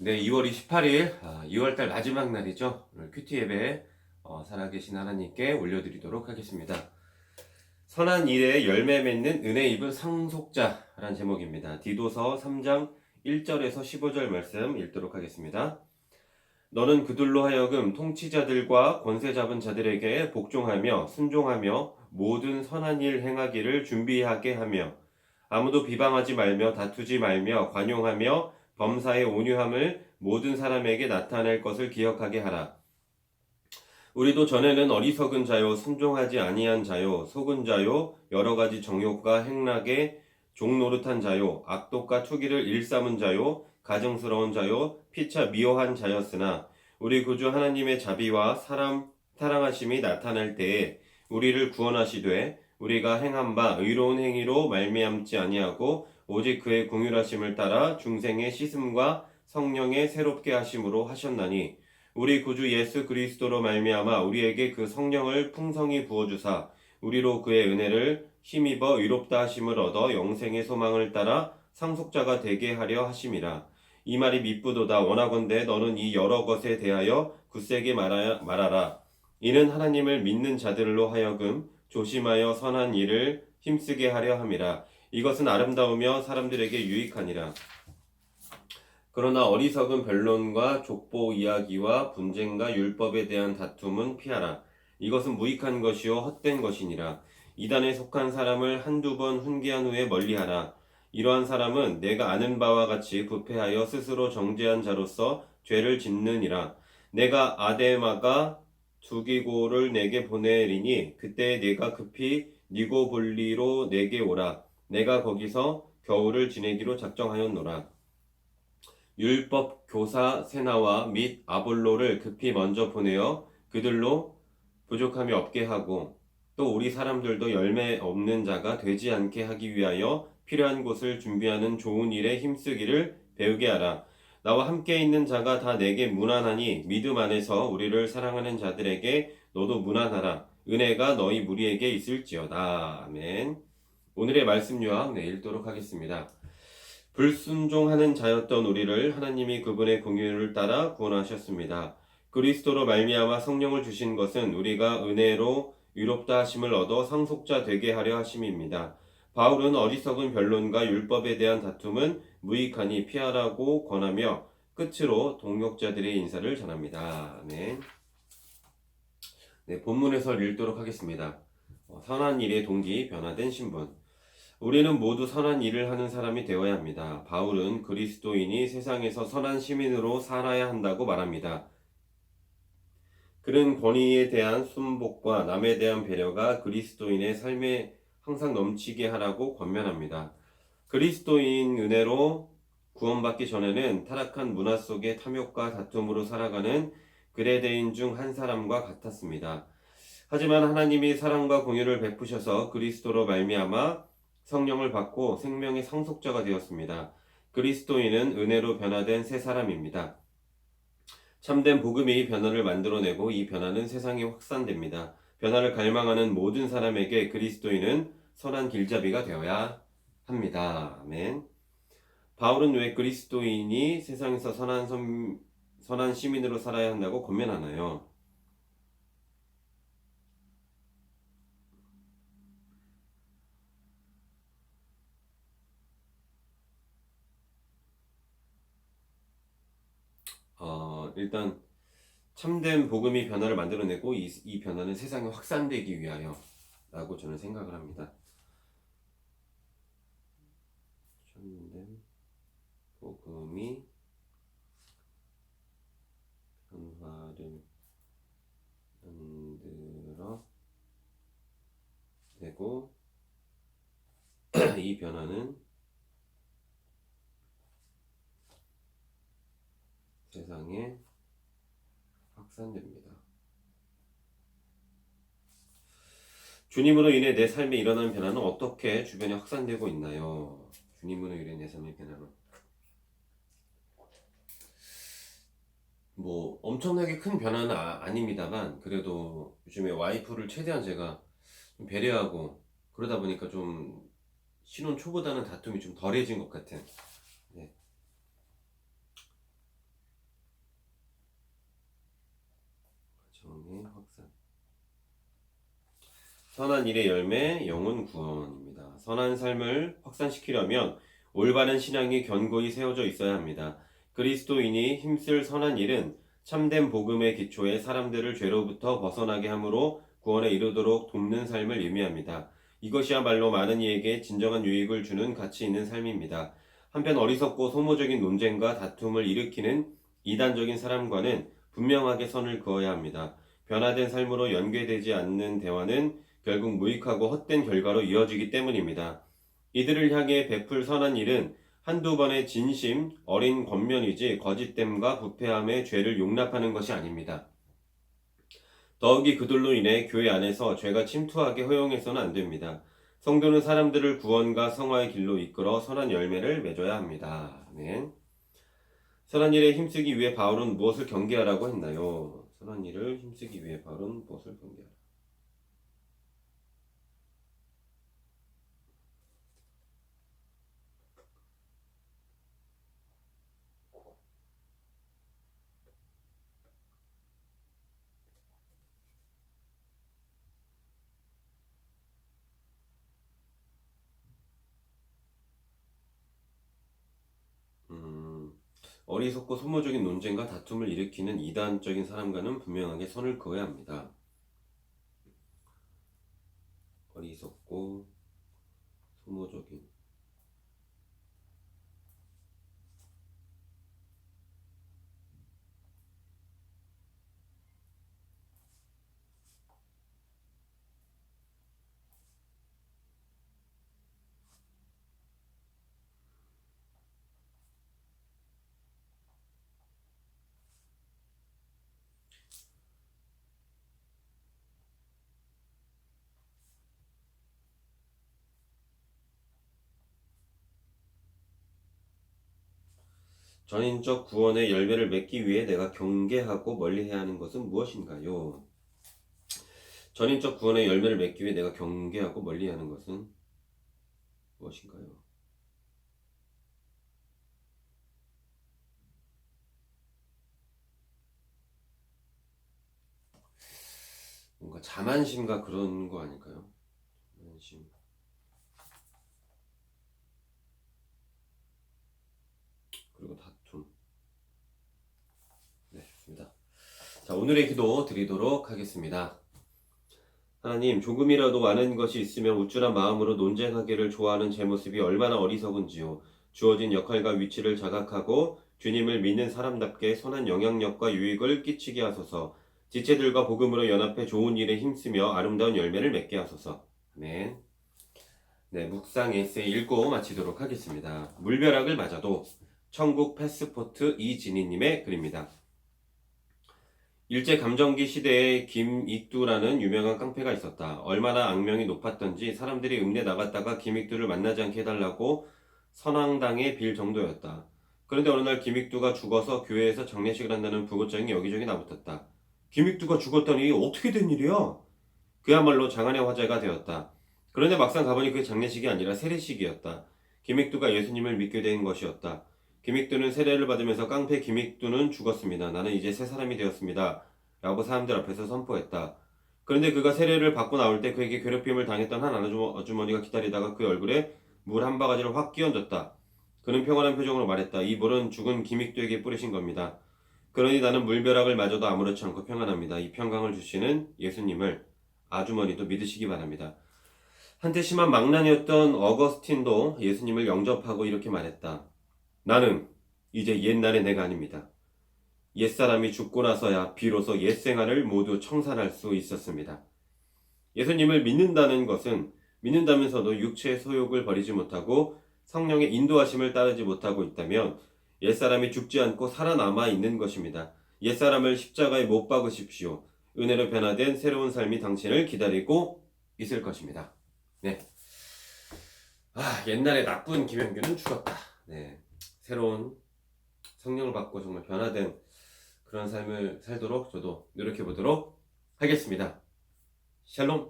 네, 2월 28일, 2월달 마지막 날이죠. 오늘 큐티 예배, 살아계신 하나님께 올려드리도록 하겠습니다. 선한 일에 열매 맺는 은혜 입은 상속자라는 제목입니다. 디도서 3장 1절에서 15절 말씀 읽도록 하겠습니다. 너는 그들로 하여금 통치자들과 권세 잡은 자들에게 복종하며 순종하며 모든 선한 일 행하기를 준비하게 하며 아무도 비방하지 말며 다투지 말며 관용하며 범사의 온유함을 모든 사람에게 나타낼 것을 기억하게 하라. 우리도 전에는 어리석은 자요 순종하지 아니한 자요 속은 자요 여러 가지 정욕과 행락에 종노릇한 자요 악독과 투기를 일삼은 자요 가증스러운 자요 피차 미워한 자였으나 우리 구주 하나님의 자비와 사람 사랑하심이 나타날 때에 우리를 구원하시되 우리가 행한 바 의로운 행위로 말미암지 아니하고 오직 그의 긍휼하심을 따라 중생의 씻음과 성령의 새롭게 하심으로 하셨나니 우리 구주 예수 그리스도로 말미암아 우리에게 그 성령을 풍성히 부어주사 우리로 그의 은혜를 힘입어 의롭다 하심을 얻어 영생의 소망을 따라 상속자가 되게 하려 하심이라. 이 말이 미쁘도다. 원하건대 너는 이 여러 것에 대하여 굳세게 말하라. 이는 하나님을 믿는 자들로 하여금 조심하여 선한 일을 힘쓰게 하려 함이라. 이것은 아름다우며 사람들에게 유익하니라. 그러나 어리석은 변론과 족보 이야기와 분쟁과 율법에 대한 다툼은 피하라. 이것은 무익한 것이요 헛된 것이니라. 이단에 속한 사람을 한두 번 훈계한 후에 멀리하라. 이러한 사람은 내가 아는 바와 같이 부패하여 스스로 정죄한 자로서 죄를 짓느니라. 내가 아데마가 두기고를 내게 보내리니 그때 내가 급히 니고볼리로 내게 오라. 내가 거기서 겨울을 지내기로 작정하였노라. 율법 교사 세나와 및 아볼로를 급히 먼저 보내어 그들로 부족함이 없게 하고 또 우리 사람들도 열매 없는 자가 되지 않게 하기 위하여 필요한 곳을 준비하는 좋은 일에 힘쓰기를 배우게 하라. 나와 함께 있는 자가 다 내게 무난하니 믿음 안에서 우리를 사랑하는 자들에게 너도 무난하라. 은혜가 너희 무리에게 있을지어다. 아멘. 오늘의 말씀 요약 읽도록 하겠습니다. 불순종하는 자였던 우리를 하나님이 그분의 긍휼을 따라 구원하셨습니다. 그리스도로 말미암아 성령을 주신 것은 우리가 은혜로 의롭다 하심을 얻어 상속자 되게 하려 하심입니다. 바울은 어리석은 변론과 율법에 대한 다툼은 무익하니 피하라고 권하며 끝으로 동역자들의 인사를 전합니다. 아멘. 네, 본문에서 읽도록 하겠습니다. 선한 일의 동기, 변화된 신분. 우리는 모두 선한 일을 하는 사람이 되어야 합니다. 바울은 그리스도인이 세상에서 선한 시민으로 살아야 한다고 말합니다. 그는 권위에 대한 순복과 남에 대한 배려가 그리스도인의 삶에 항상 넘치게 하라고 권면합니다. 그리스도인 은혜로 구원받기 전에는 타락한 문화 속의 탐욕과 다툼으로 살아가는 그레데인 중 한 사람과 같았습니다. 하지만 하나님이 사랑과 공유를 베푸셔서 그리스도로 말미암아 성령을 받고 생명의 상속자가 되었습니다. 그리스도인은 은혜로 변화된 새 사람입니다. 참된 복음이 변화를 만들어내고 이 변화는 세상에 확산됩니다. 변화를 갈망하는 모든 사람에게 그리스도인은 선한 길잡이가 되어야 합니다. 아멘. 바울은 왜 그리스도인이 세상에서 선한 시민으로 살아야 한다고 권면하나요? 일단 참된 복음이 변화를 만들어내고 이 변화는 세상에 확산되기 위하여 라고 저는 생각을 합니다. 참된 복음이 변화를 만들어내고 이 변화는 세상에 확산됩니다. 주님으로 인해 내 삶에 일어난 변화는 어떻게 주변에 확산되고 있나요? 주님으로 인해 내 삶의 변화는 뭐 엄청나게 큰 변화는 아닙니다만 그래도 요즘에 와이프를 최대한 제가 좀 배려하고 그러다 보니까 좀 신혼 초보다는 다툼이 좀 덜해진 것 같은. 네. 성의 확산. 선한 일의 열매, 영혼 구원입니다. 선한 삶을 확산시키려면 올바른 신앙이 견고히 세워져 있어야 합니다. 그리스도인이 힘쓸 선한 일은 참된 복음의 기초에 사람들을 죄로부터 벗어나게 함으로 구원에 이르도록 돕는 삶을 의미합니다. 이것이야말로 많은 이에게 진정한 유익을 주는 가치 있는 삶입니다. 한편 어리석고 소모적인 논쟁과 다툼을 일으키는 이단적인 사람과는 분명하게 선을 그어야 합니다. 변화된 삶으로 연계되지 않는 대화는 결국 무익하고 헛된 결과로 이어지기 때문입니다. 이들을 향해 베풀 선한 일은 한두 번의 진심, 어린 권면이지 거짓됨과 부패함의 죄를 용납하는 것이 아닙니다. 더욱이 그들로 인해 교회 안에서 죄가 침투하게 허용해서는 안 됩니다. 성도는 사람들을 구원과 성화의 길로 이끌어 선한 열매를 맺어야 합니다. 아멘. 선한 일에 힘쓰기 위해 바울은 무엇을 경계하라고 했나요? 선한 일을 힘쓰기 위해 바울은 무엇을 경계하라? 어리석고 소모적인 논쟁과 다툼을 일으키는 이단적인 사람과는 분명하게 선을 그어야 합니다. 어리석고 소모적인 전인적 구원의 열매를 맺기 위해 내가 경계하고 멀리해야 하는 것은 무엇인가요? 전인적 구원의 열매를 맺기 위해 내가 경계하고 멀리해야 하는 것은 무엇인가요? 뭔가 자만심과 그런 거 아닐까요? 자만심. 그리고 다툼. 네, 좋습니다. 자, 오늘의 기도 드리도록 하겠습니다. 하나님, 조금이라도 아는 것이 있으면 우쭐한 마음으로 논쟁하기를 좋아하는 제 모습이 얼마나 어리석은지요. 주어진 역할과 위치를 자각하고 주님을 믿는 사람답게 선한 영향력과 유익을 끼치게 하소서. 지체들과 복음으로 연합해 좋은 일에 힘쓰며 아름다운 열매를 맺게 하소서. 아멘. 네, 묵상 에세이 읽고 마치도록 하겠습니다. 물벼락을 맞아도 천국 패스포트 이진희님의 글입니다. 일제감정기 시대에 김익두라는 유명한 깡패가 있었다. 얼마나 악명이 높았던지 사람들이 읍내 나갔다가 김익두를 만나지 않게 해달라고 선왕당에 빌 정도였다. 그런데 어느 날 김익두가 죽어서 교회에서 장례식을 한다는 부고장이 여기저기 나붙었다. 김익두가 죽었다니 어떻게 된 일이야? 그야말로 장안의 화제가 되었다. 그런데 막상 가보니 그 장례식이 아니라 세례식이었다. 김익두가 예수님을 믿게 된 것이었다. 김익두는 세례를 받으면서 깡패 김익두는 죽었습니다. 나는 이제 새 사람이 되었습니다. 라고 사람들 앞에서 선포했다. 그런데 그가 세례를 받고 나올 때 그에게 괴롭힘을 당했던 한 아주머니가 기다리다가 그 얼굴에 물 한 바가지를 확 끼얹었다. 그는 평온한 표정으로 말했다. 이 물은 죽은 김익두에게 뿌리신 겁니다. 그러니 나는 물벼락을 맞아도 아무렇지 않고 평안합니다. 이 평강을 주시는 예수님을 아주머니도 믿으시기 바랍니다. 한때 심한 망난이었던 어거스틴도 예수님을 영접하고 이렇게 말했다. 나는 이제 옛날의 내가 아닙니다. 옛사람이 죽고 나서야 비로소 옛생활을 모두 청산할 수 있었습니다. 예수님을 믿는다는 것은 믿는다면서도 육체의 소욕을 버리지 못하고 성령의 인도하심을 따르지 못하고 있다면 옛사람이 죽지 않고 살아남아 있는 것입니다. 옛사람을 십자가에 못 박으십시오. 은혜로 변화된 새로운 삶이 당신을 기다리고 있을 것입니다. 네. 옛날에 나쁜 김영규는 죽었다. 네. 새로운 성령을 받고 정말 변화된 그런 삶을 살도록 저도 노력해 보도록 하겠습니다. 샬롬.